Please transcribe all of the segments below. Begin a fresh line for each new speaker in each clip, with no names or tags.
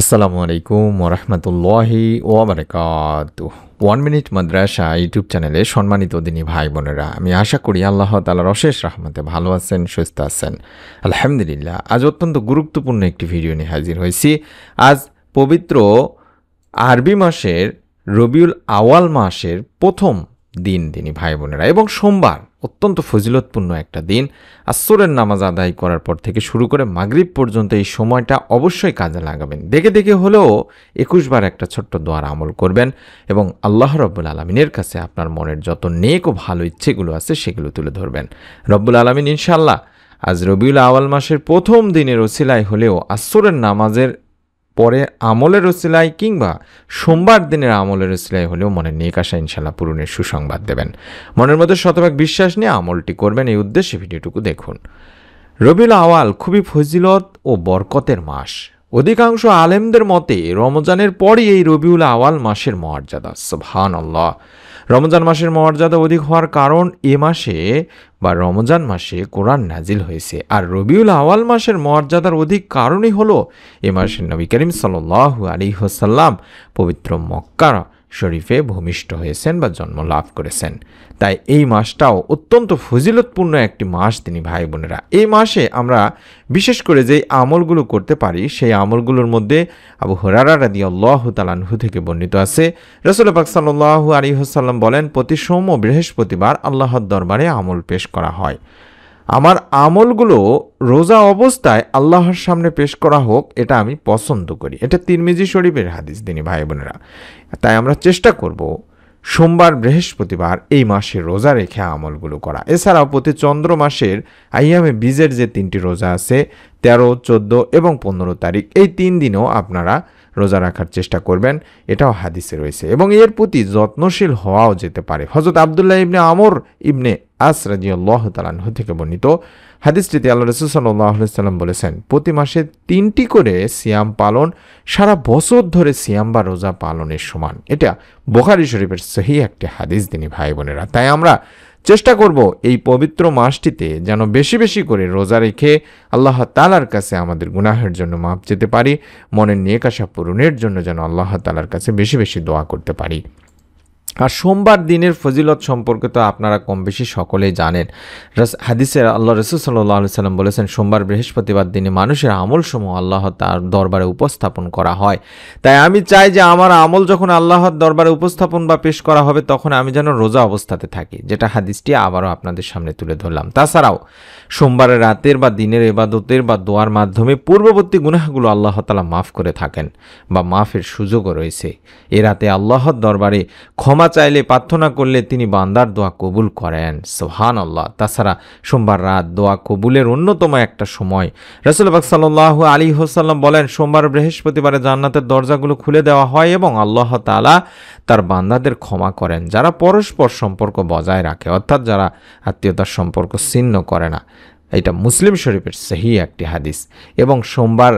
আসসালামু আলাইকুম ওরহমতুল্লাহি ওবরাকাতুহ। 1 মিনিট মাদ্রাসা ইউটিউব চ্যানেলে সম্মানিত দিনী ভাই বোনেরা, আমি আশা করি আল্লাহ তাআলার অশেষ রহমতে ভালো আছেন, সুস্থ আছেন। আলহামদুলিল্লাহ। আজ অত্যন্ত গুরুত্বপূর্ণ একটি ভিডিও নিয়ে হাজির হয়েছি। আজ পবিত্র আরবি মাসের রবিউল আওয়াল মাসের প্রথম দিন দিনী ভাই বোনেরা, এবং সোমবার অত্যন্ত ফজিলতপূর্ণ একটা দিন। আসরের নামাজ আদায় করার পর থেকে শুরু করে মাগরিব পর্যন্ত এই সময়টা অবশ্যই কাজে লাগাবেন। দেখে দেখে হলেও 21 বার একটা ছোট্ট দোয়ার আমল করবেন এবং আল্লাহ রব্বুল আলমিনের কাছে আপনার মনের যত নেক ও ভালো ইচ্ছেগুলো আছে সেগুলো তুলে ধরবেন। রব্বুল আলমিন ইনশাআল্লাহ আজ রবিউল আওয়াল মাসের প্রথম দিনের ওসিলায় হলেও আসরের নামাজের পরে আমলের ওসিলায় কিংবা সোমবার দিনের আমলের ওসিলায় হলেও মনের নেক আশা ইনশাল্লাহ পূরণের সুসংবাদ দেবেন। মনের মধ্যে শতভাগ বিশ্বাস নিয়ে আমলটি করবেন, এই উদ্দেশ্যে ভিডিওটুকু দেখুন। রবিউল আওয়াল খুবই ফজিলত ও বরকতের মাস। অধিকাংশ আলেমদের মতে রমজানের পরই এই রবিউল আওয়াল মাসের মর্যাদা। সুবহানাল্লাহ। রমজান মাসের মর্যাদা অধিক হওয়ার কারণ এ মাসে বা রমজান মাসে কোরআন নাজিল হয়েছে, আর রবিউল আওয়াল মাসের মর্যাদার অধিক কারণই হলো এ মাসে নবী করিম সাল্লাল্লাহু আলাইহি ওয়াসাল্লাম পবিত্র মক্কা শরীফে ভূমিষ্ঠ হয়েছেন বা জন্ম লাভ করেছেন। তাই এই মাসটাও অত্যন্ত ফজিলতপূর্ণ একটি মাস তিনি ভাই বোনেরা। এই মাসে আমরা বিশেষ করে যেই আমলগুলো করতে পারি সেই আমলগুলোর মধ্যে আবু হুরায়রা রাদিয়াল্লাহু তাআলা আনহু থেকে বর্ণিত আছে, রাসূল পাক সাল্লাল্লাহু আলাইহি ওয়াসাল্লাম বলেন, প্রতি সোম ও বৃহস্পতিবার আল্লাহর দরবারে আমল পেশ করা হয়। আমার আমলগুলো রোজা অবস্থায় আল্লাহর সামনে পেশ করা হোক, এটা আমি পছন্দ করি। এটা তিরমিজি শরীফের হাদিস দিনী ভাই বোনেরা। তাই আমরা চেষ্টা করব সোমবার বৃহস্পতিবার এই মাসে রোজা রেখে আমলগুলো করা। এছাড়াও প্রতি চন্দ্র মাসের আইয়ামে বীজের যে 3টি রোজা আছে 13, 14 এবং 15 তারিখ, এই 3 দিনও আপনারা রোজা রাখার চেষ্টা করবেন, এটাও হাদিসে রয়েছে এবং এর প্রতি যত্নশীল হওয়াও যেতে পারে। হযরত আব্দুল্লাহ ইবনে আমর ইবনে আস রাদিয়াল্লাহু তাআলা আনহু থেকে বর্ণিত হাদিসটিতে আল্লাহ রাসূল সাল্লাল্লাহু আলাইহি ওয়াসাল্লাম বলেছেন, প্রতি মাসে 3টি করে সিয়াম পালন সারা বছর ধরে সিয়াম বা রোজা পালনের সমান। এটা বুখারী শরীফের সহিহ একটি হাদিস দিনী ভাই বোনেরা। তাই আমরা চেষ্টা করব এই পবিত্র মাসটিতে যেন বেশি বেশি করে রোজা রেখে আল্লাহ তাআলার কাছে আমাদের গুনাহের জন্য মাপ চেতে পারি, মনের নেক আশা পূরণের জন্য যেন আল্লাহ তাআলার কাছে বেশি বেশি দোয়া করতে পারি। আর সোমবার দিনের ফজিলত সম্পর্কে তো আপনারা কম বেশি সকলেই জানেন। হাদিসে আল্লাহ রাসূল সাল্লাল্লাহু আলাইহি ওয়াসাল্লাম বলেছেন, সোমবার বৃহস্পতিবার দিনে মানুষের আমলসমূহ আল্লাহ তার দরবারে উপস্থাপন করা হয়। তাই আমি চাই যে আমার আমল যখন আল্লাহর দরবারে উপস্থাপন বা পেশ করা হবে তখন আমি যেন রোজা অবস্থাতে থাকি, যেটা হাদিসটি আবারও আপনাদের সামনে তুলে ধরলাম। তাছাড়াও সোমবারের রাতের বা দিনের ইবাদতের বা দোয়ার মাধ্যমে পূর্ববর্তী গুনাহগুলো আল্লাহ তাআলা মাফ করে থাকেন বা মাফের সুযোগও রয়েছে। এ রাতে আল্লাহর দরবারে ক্ষমা চাইলে, প্রার্থনা করলে তিনি বান্দার দোয়া কবুল করেন। সুবহানাল্লাহ। তাছাড়া সোমবার রাত দোয়া কবুলের অন্যতম একটা সময়। রাসূল পাক সাল্লাল্লাহু আলাইহি ওয়াসাল্লাম বলেন, সোমবার বৃহস্পতিবারে জান্নাতের দরজাগুলো খুলে দেওয়া হয় এবং আল্লাহ তাআলা তার বান্দাদের ক্ষমা করেন যারা পরস্পর সম্পর্ক বজায় রাখে, অর্থাৎ যারা আত্মীয়তার সম্পর্ক ছিন্ন করে না। এটা মুসলিম শরীফের সহিহ একটি হাদিস। এবং সোমবার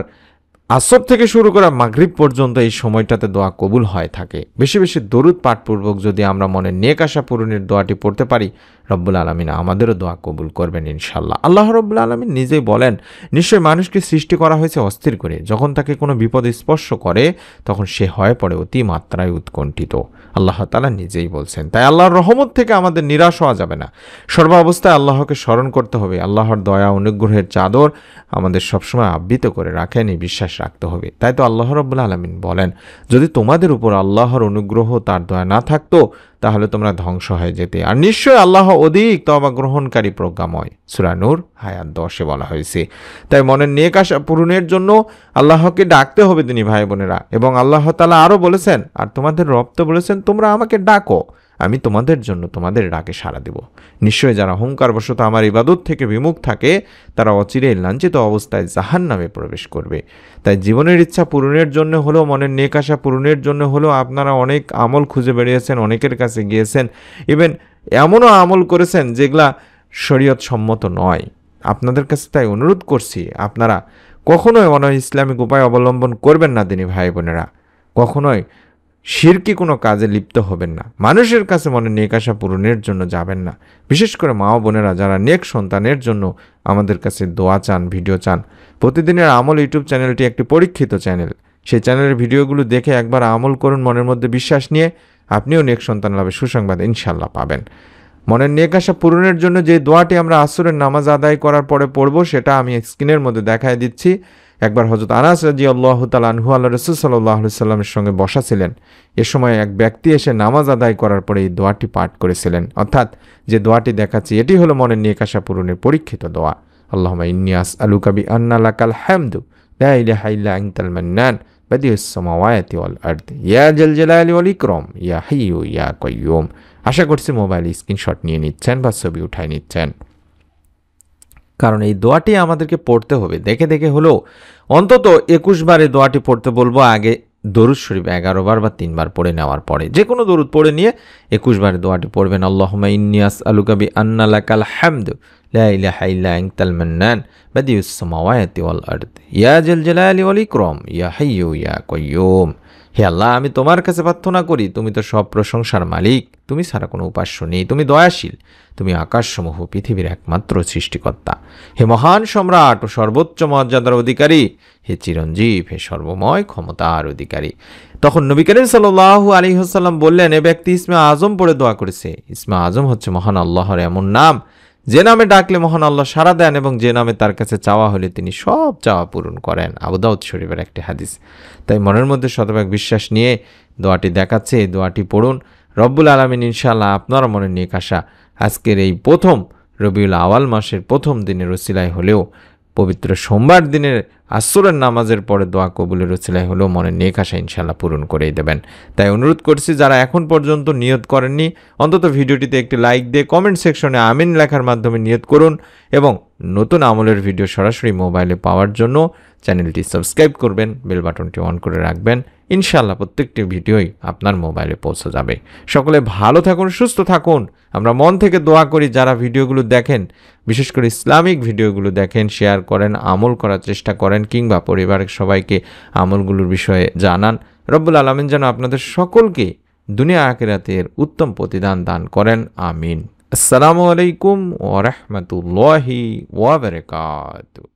আসর থেকে শুরু করে মাগরিব পর্যন্ত এই সময়টাতে দোয়া কবুল হয়ে থাকে। বেশি বেশি দরুদ পাঠপূর্বক যদি আমরা মনের নেক আশা পূরণের দোয়াটি পড়তে পারি, রব্বুল আলামিন আমাদেরও দোয়া কবুল করবেন ইনশাআল্লাহ। আল্লাহ রব্বুল আলামিন নিজেই বলেন, নিশ্চয় মানুষকে সৃষ্টি করা হয়েছে অস্থির করে, যখন তাকে কোনো বিপদ স্পর্শ করে তখন সে হয়ে পড়ে অতি মাত্রায় উৎকণ্ঠিত। আল্লাহ তাআলা নিজেই বলছেন। তাই আল্লাহর রহমত থেকে আমাদের নিরাশ হওয়া যাবে না। সর্বাবস্থায় আল্লাহকে স্মরণ করতে হবে। আল্লাহর দয়া অনুগ্রহের চাদর আমাদের সবসময় আবৃত করে রাখেন, এই বিশ্বাস রাখতে হবে। তাই তো আল্লাহ রাব্বুল আলামিন বলেন, যদি তোমাদের উপর আল্লাহর অনুগ্রহ তার দয়া না থাকতো তাহলে তোমরা ধ্বংস হয়ে যেতে, আর নিশ্চয়ই আল্লাহ অধিক তওবা গ্রহণকারী প্রজ্ঞাময়। সূরা নূর আয়াত 10-এ বলা হয়েছে। তাই মনের নেক আশা পূরণের জন্য আল্লাহকে ডাকতে হবে তিনি ভাই বোনেরা। এবং আল্লাহ তাআলা আরও বলেছেন, আর তোমাদের রব তো বলেছেন, তোমরা আমাকে ডাকো, আমি তোমাদের জন্য তোমাদের ডাকে সাড়া দেব। নিশ্চয়ই যারা অহংকারবশত আমার ইবাদত থেকে বিমুখ থাকে তারা অচিরেই লাঞ্ছিত অবস্থায় জাহান্নামে প্রবেশ করবে। তাই জীবনের ইচ্ছা পূরণের জন্য হলেও, মনের নেক আশা পূরণের জন্য হলেও আপনারা অনেক আমল খুঁজে বেরিয়েছেন, অনেকের কাছে গিয়েছেন, ইভেন এমনও আমল করেছেন যেগুলা শরীয়ত সম্মত নয়। আপনাদের কাছে তাই অনুরোধ করছি, আপনারা কখনোই ইসলামিক উপায় অবলম্বন করবেন না দিনী ভাই বোনেরা। কখনোই শিরকি কোনো কাজে লিপ্ত হবেন না। মানুষের কাছে মনে নেক আশা পূরণের জন্য যাবেন না। বিশেষ করে মা ও বোনেরা যারা নেক সন্তানের জন্য আমাদের কাছে দোয়া চান, ভিডিও চান। প্রতিদিনের আমল ইউটিউব চ্যানেলটি একটি পরীক্ষিত চ্যানেল। সেই চ্যানেলের ভিডিওগুলো দেখে একবার আমল করুন মনের মধ্যে বিশ্বাস নিয়ে, আপনিও নেক সন্তান লাভের সুসংবাদ ইনশাল্লাহ পাবেন। মনের নেক আশা পূরণের জন্য যে দোয়াটি আমরা আসরের নামাজ আদায় করার পরে পড়ব, সেটা আমি স্ক্রিনের মধ্যে দেখায় দিচ্ছি। একবার হযরত আনাস রাদিয়াল্লাহু তাআলা আনহু আল্লাহ রাসূল সাল্লাল্লাহু আলাইহি সাল্লামের সঙ্গে বসা ছিলেন। এ সময় এক ব্যক্তি এসে নামাজ আদায় করার পরে এই দোয়াটি পাঠ করেছিলেন। অর্থাৎ যে দোয়াটি দেখাচ্ছি এটি হলো মনের নেক আশা পূরণের পরীক্ষিত দোয়া। আল্লাহুম্মা ইন্নী আসআলুকা বিআন্না লাকাল হামদু লা ইলাহা ইল্লা আনতাল মান্নান বাদিউস সামাওয়াতি ওয়াল আরদ ইয়া জাল জালালি ওয়াল ইকরাম ইয়া হাইয়্যু ইয়া কাইয়্যুম। আশা করছি মোবাইলে স্ক্রিনশট নিয়ে নিচ্ছেন বা ছবি উঠায় নিচ্ছেন, কারণ এই দোয়াটি আমাদেরকে পড়তে হবে। দেখে দেখে হলেও অন্তত 21 বার এই দোয়াটি পড়তে বলবো। আগে দরুদ শরীফ 11 বার বা 3 বার পড়ে নেওয়ার পরে যে কোনো দরুদ পড়ে নিয়ে 21 বার দোয়াটি পড়বেন। আল্লাহুম্মা ইন্নী আসআলুকা বিআন্না লাকাল হামদু লা ইলাহা ইল্লা আনতাল মান্নান বাদিউস সামাওয়াতি ওয়াল আরদ ইয়া জাল জালালি ওয়াল ইকরাম ইয়া হাইয়্যু ইয়া কাইয়্যুম। হে আল্লাহ, আমি তোমার কাছে প্রার্থনা করি, তুমি তো সব প্রশংসার মালিক, তুমি ছাড়া কোনো উপাস্য নেই, তুমি দয়াশীল, তুমি আকাশসমূহ পৃথিবীর একমাত্র সৃষ্টিকর্তা। হে মহান সম্রাট ও সর্বোচ্চ মর্যাদার অধিকারী, হে চিরঞ্জীব, হে সর্বময় ক্ষমতার অধিকারী। তখন নবী করিম সাল্লাল্লাহু আলাইহি ওয়াসাল্লাম বললেন, এ ব্যক্তি ইসমে আজম পড়ে দোয়া করেছে। ইসমে আজম হচ্ছে মহান আল্লাহর এমন নাম যে নামে ডাকলে মহান আল্লাহ সাড়া দেন এবং যে নামে তার কাছে চাওয়া হলে তিনি সব চাওয়া পূরণ করেন। আবু দাউদ শরীফের একটি হাদিস। তাই মনের মধ্যে শতভাগ বিশ্বাস নিয়ে দোয়াটি দেখাচ্ছে, এই দোয়াটি পড়ুন। রব্বুল আলামিন ইনশাআল্লাহ আপনার মনের নেক আশা আজকের এই প্রথম রবিউল আওয়াল মাসের প্রথম দিনের ওসিলায় হলেও, পবিত্র সোমবার দিনের আসরের নামাজের পরে দোয়া কবুলের ওসিলায় হলেও মনের নেক আশা ইনশাআল্লাহ পূরণ করেই দেবেন। তাই অনুরোধ করছি, যারা এখন পর্যন্ত নিয়ত করেননি, অন্তত ভিডিওটিতে একটি লাইক দিয়ে কমেন্ট সেকশনে আমিন লেখার মাধ্যমে নিয়ত করুন এবং নতুন আমলের ভিডিও সরাসরি মোবাইলে পাওয়ার জন্য চ্যানেলটি সাবস্ক্রাইব করবেন, বেল বাটনটি অন করে রাখবেন। ইনশাআল্লাহ প্রত্যেকটি ভিডিওই আপনার মোবাইলে পৌঁছে যাবে। সকলে ভালো থাকুন, সুস্থ থাকুন। আমরা মন থেকে দোয়া করি, যারা ভিডিওগুলো দেখেন, বিশেষ করে ইসলামিক ভিডিওগুলো দেখেন, শেয়ার করেন, আমল করার চেষ্টা করেন, কিংবা পরিবারের সবাইকে আমলগুলোর বিষয়ে জানান। রব্বুল আলামিন যেন আপনাদের সকলকে দুনিয়া আখিরাতের উত্তম প্রতিদান দান করেন। আমিন। আসসালামু আলাইকুম ওয়া রাহমাতুল্লাহি ওয়া বারাকাতুহু।